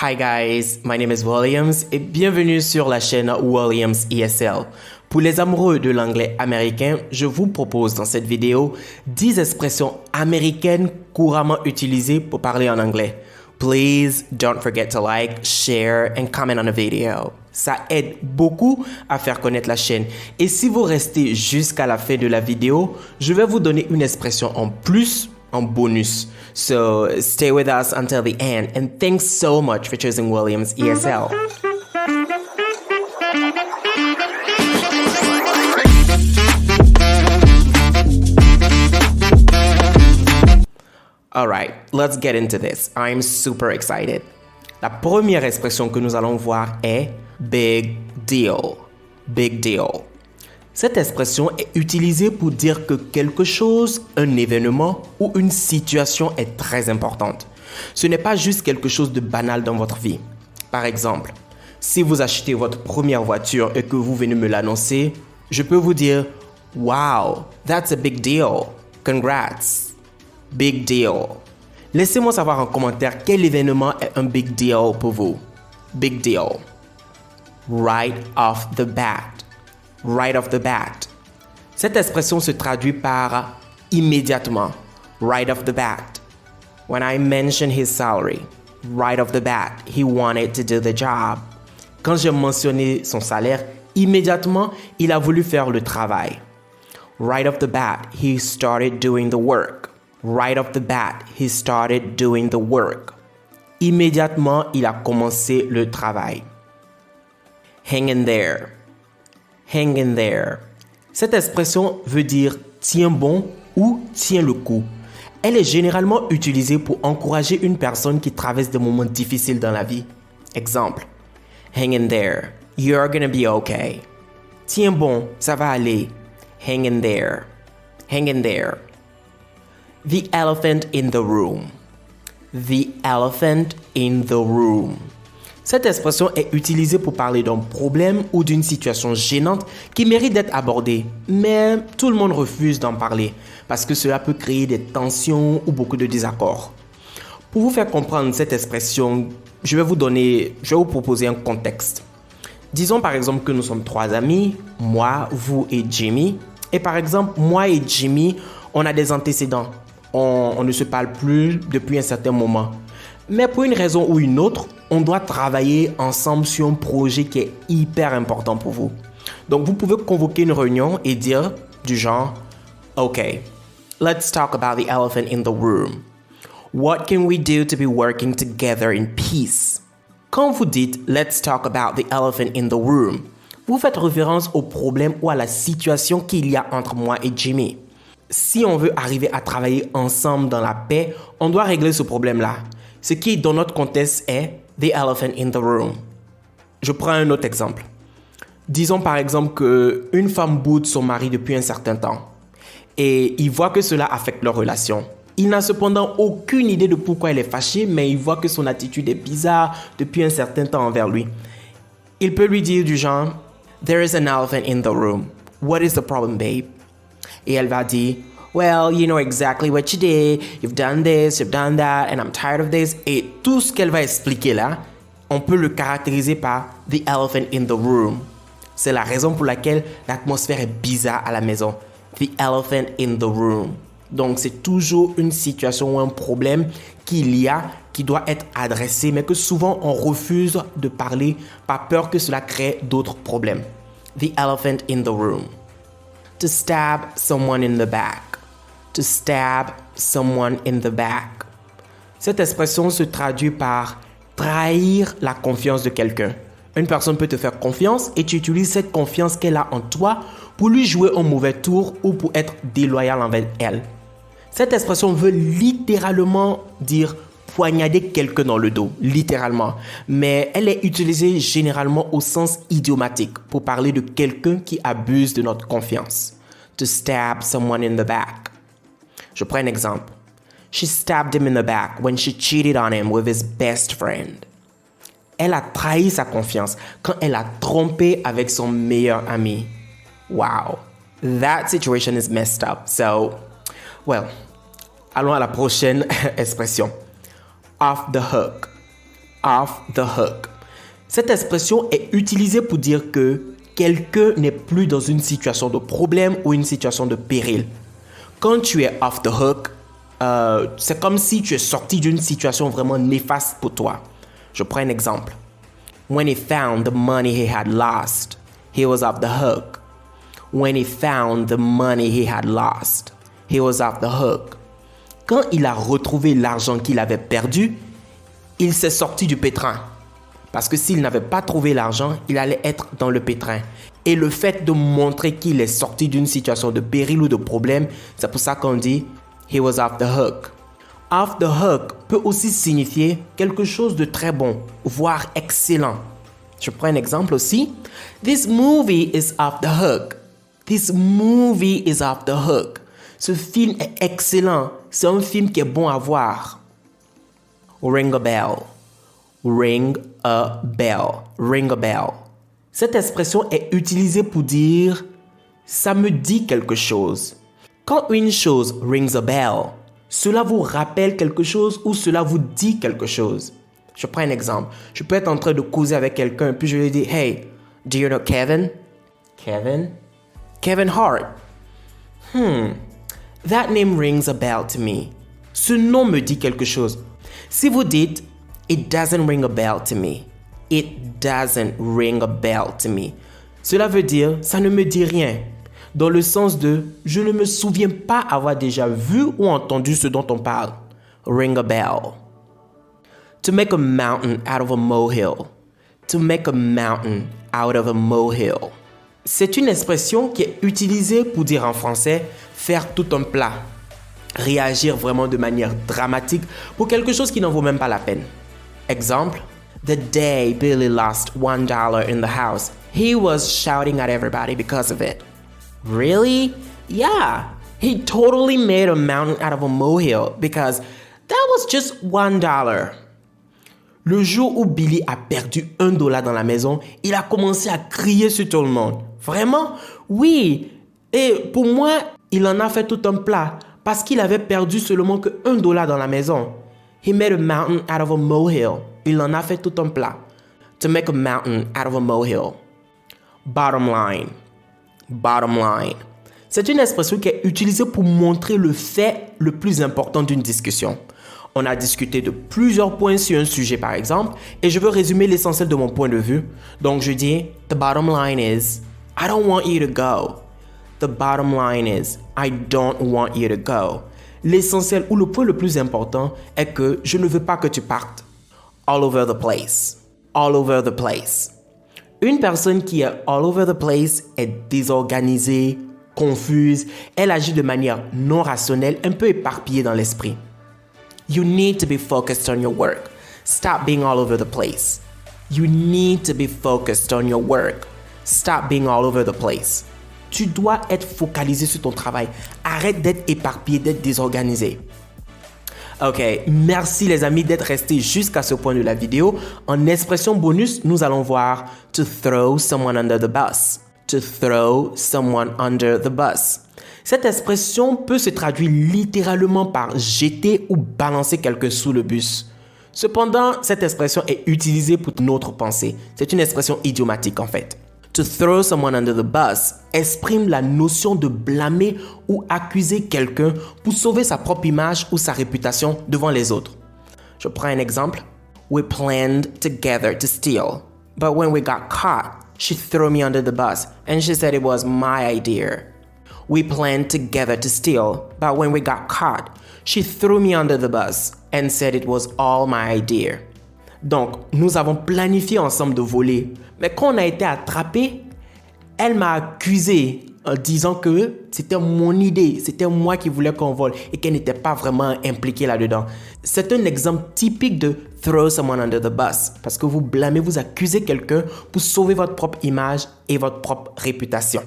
Hi guys, my name is Williams et bienvenue sur la chaîne Williams ESL. Pour les amoureux de l'anglais américain, je vous propose dans cette vidéo 10 expressions américaines couramment utilisées pour parler en anglais. Please don't forget to like, share and comment on the video. Ça aide beaucoup à faire connaître la chaîne. Et si vous restez jusqu'à la fin de la vidéo, je vais vous donner une expression en plus, en bonus. So stay with us until the end and thanks so much for choosing Williams ESL. Alright, let's get into this. I'm super excited. La première expression que nous allons voir est big deal. Big deal. Cette expression est utilisée pour dire que quelque chose, un événement ou une situation est très importante. Ce n'est pas juste quelque chose de banal dans votre vie. Par exemple, si vous achetez votre première voiture et que vous venez me l'annoncer, je peux vous dire « Wow, that's a big deal. Congrats. Big deal. » Laissez-moi savoir en commentaire quel événement est un big deal pour vous. Big deal. Right off the bat. Right off the bat. Cette expression se traduit par immédiatement. Right off the bat. When I mentioned his salary, right off the bat, he wanted to do the job. Quand j'ai mentionné son salaire, immédiatement, il a voulu faire le travail. Right off the bat, he started doing the work. Right off the bat, he started doing the work. Immédiatement, il a commencé le travail. Hang in there. Hang in there. Cette expression veut dire tiens bon ou tiens le coup. Elle est généralement utilisée pour encourager une personne qui traverse des moments difficiles dans la vie. Exemple. Hang in there. You're gonna be okay. Tiens bon, ça va aller. Hang in there. Hang in there. The elephant in the room. The elephant in the room. Cette expression est utilisée pour parler d'un problème ou d'une situation gênante qui mérite d'être abordée, mais tout le monde refuse d'en parler parce que cela peut créer des tensions ou beaucoup de désaccords. Pour vous faire comprendre cette expression, je vais vous proposer un contexte. Disons par exemple que nous sommes 3 amis, moi, vous et Jimmy. Et par exemple, moi et Jimmy, on a des antécédents. On ne se parle plus depuis un certain moment. Mais pour une raison ou une autre, on doit travailler ensemble sur un projet qui est hyper important pour vous. Donc, vous pouvez convoquer une réunion et dire du genre « OK, let's talk about the elephant in the room. What can we do to be working together in peace? » Quand vous dites « Let's talk about the elephant in the room », vous faites référence au problème ou à la situation qu'il y a entre moi et Jimmy. Si on veut arriver à travailler ensemble dans la paix, on doit régler ce problème-là. Ce qui, dans notre contexte, est the elephant in the room. Je prends un autre exemple. Disons par exemple qu'une femme boude son mari depuis un certain temps et il voit que cela affecte leur relation. Il n'a cependant aucune idée de pourquoi elle est fâchée, mais il voit que son attitude est bizarre depuis un certain temps envers lui. Il peut lui dire du genre « There is an elephant in the room. What is the problem, babe? » Et elle va dire Well, you know exactly what you did. You've done this, you've done that, and I'm tired of this. Et tout ce qu'elle va expliquer là, on peut le caractériser par the elephant in the room. C'est la raison pour laquelle l'atmosphère est bizarre à la maison. The elephant in the room. Donc, c'est toujours une situation ou un problème qu'il y a qui doit être adressé, mais que souvent on refuse de parler par peur que cela crée d'autres problèmes. The elephant in the room. To stab someone in the back. To stab someone in the back. Cette expression se traduit par trahir la confiance de quelqu'un. Une personne peut te faire confiance et tu utilises cette confiance qu'elle a en toi pour lui jouer un mauvais tour ou pour être déloyal envers elle. Cette expression veut littéralement dire poignarder quelqu'un dans le dos, littéralement. Mais elle est utilisée généralement au sens idiomatique pour parler de quelqu'un qui abuse de notre confiance. To stab someone in the back. Je prends un exemple. She stabbed him in the back when she cheated on him with his best friend. Elle a trahi sa confiance quand elle a trompé avec son meilleur ami. Wow, that situation is messed up. So, allons à la prochaine expression. Off the hook. off the hook. Cette expression est utilisée pour dire que quelqu'un n'est plus dans une situation de problème ou une situation de péril. Quand tu es off the hook, c'est comme si tu es sorti d'une situation vraiment néfaste pour toi. Je prends un exemple. When he found the money he had lost, he was off the hook. When he found the money he had lost, he was off the hook. Quand il a retrouvé l'argent qu'il avait perdu, il s'est sorti du pétrin. Parce que s'il n'avait pas trouvé l'argent, il allait être dans le pétrin. Et le fait de montrer qu'il est sorti d'une situation de péril ou de problème, c'est pour ça qu'on dit « he was off the hook ». Off the hook peut aussi signifier quelque chose de très bon, voire excellent. Je prends un exemple aussi. This movie is off the hook. This movie is off the hook. Ce film est excellent. C'est un film qui est bon à voir. Ring a bell. Ring a bell. Ring a bell. Cette expression est utilisée pour dire « ça me dit quelque chose ». Quand une chose rings a bell, cela vous rappelle quelque chose ou cela vous dit quelque chose. Je prends un exemple. Je peux être en train de causer avec quelqu'un puis je lui dis « Hey, do you know Kevin? » Kevin? Kevin Hart. That name rings a bell to me. Ce nom me dit quelque chose. Si vous dites It doesn't ring a bell to me. It doesn't ring a bell to me. Cela veut dire ça ne me dit rien. Dans le sens de je ne me souviens pas avoir déjà vu ou entendu ce dont on parle. Ring a bell. To make a mountain out of a molehill. To make a mountain out of a molehill. C'est une expression qui est utilisée pour dire en français faire tout un plat. Réagir vraiment de manière dramatique pour quelque chose qui n'en vaut même pas la peine. Exemple, the day Billy lost $1 in the house, he was shouting at everybody because of it. Really? Yeah, he totally made a mountain out of a molehill because that was just $1. Le jour où Billy a perdu $1 dans la maison, il a commencé à crier sur tout le monde. Vraiment? Oui. Et pour moi, il en a fait tout un plat parce qu'il avait perdu seulement que $1 dans la maison. He made a mountain out of a molehill. Il en a fait tout un plat. To make a mountain out of a molehill. Bottom line. Bottom line. C'est une expression qui est utilisée pour montrer le fait le plus important d'une discussion. On a discuté de plusieurs points sur un sujet par exemple, et je veux résumer l'essentiel de mon point de vue. Donc je dis, the bottom line is, I don't want you to go. The bottom line is, I don't want you to go. L'essentiel ou le point le plus important est que je ne veux pas que tu partes. All over the place. All over the place. Une personne qui est all over the place est désorganisée, confuse, elle agit de manière non rationnelle, un peu éparpillée dans l'esprit. You need to be focused on your work. Stop being all over the place. You need to be focused on your work. Stop being all over the place. Tu dois être focalisé sur ton travail. Arrête d'être éparpillé, d'être désorganisé. Ok, merci les amis d'être restés jusqu'à ce point de la vidéo. En expression bonus, nous allons voir to throw someone under the bus. To throw someone under the bus. Cette expression peut se traduire littéralement par jeter ou balancer quelqu'un sous le bus. Cependant, cette expression est utilisée pour notre pensée. C'est une expression idiomatique en fait. To throw someone under the bus exprime la notion de blâmer ou accuser quelqu'un pour sauver sa propre image ou sa réputation devant les autres. Je prends un exemple. We planned together to steal, but when we got caught, she threw me under the bus and she said it was my idea. We planned together to steal, but when we got caught, she threw me under the bus and said it was all my idea. Donc, nous avons planifié ensemble de voler, mais quand on a été attrapé, elle m'a accusé en disant que c'était mon idée, c'était moi qui voulais qu'on vole et qu'elle n'était pas vraiment impliquée là-dedans. C'est un exemple typique de throw someone under the bus parce que vous blâmez, vous accusez quelqu'un pour sauver votre propre image et votre propre réputation.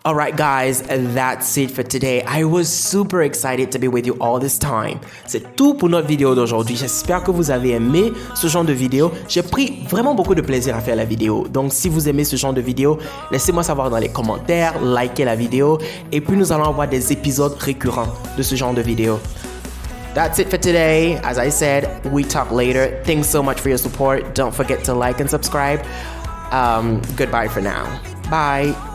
Alright guys, that's it for today. I was super excited to be with you all this time. C'est tout pour notre vidéo d'aujourd'hui. J'espère que vous avez aimé ce genre de vidéo. J'ai pris vraiment beaucoup de plaisir à faire la vidéo. Donc si vous aimez ce genre de vidéo, laissez-moi savoir dans les commentaires, likez la vidéo et puis nous allons avoir des épisodes récurrents de ce genre de vidéo. That's it for today. As I said, we talk later. Thanks so much for your support. Don't forget to like and subscribe. Goodbye for now. Bye.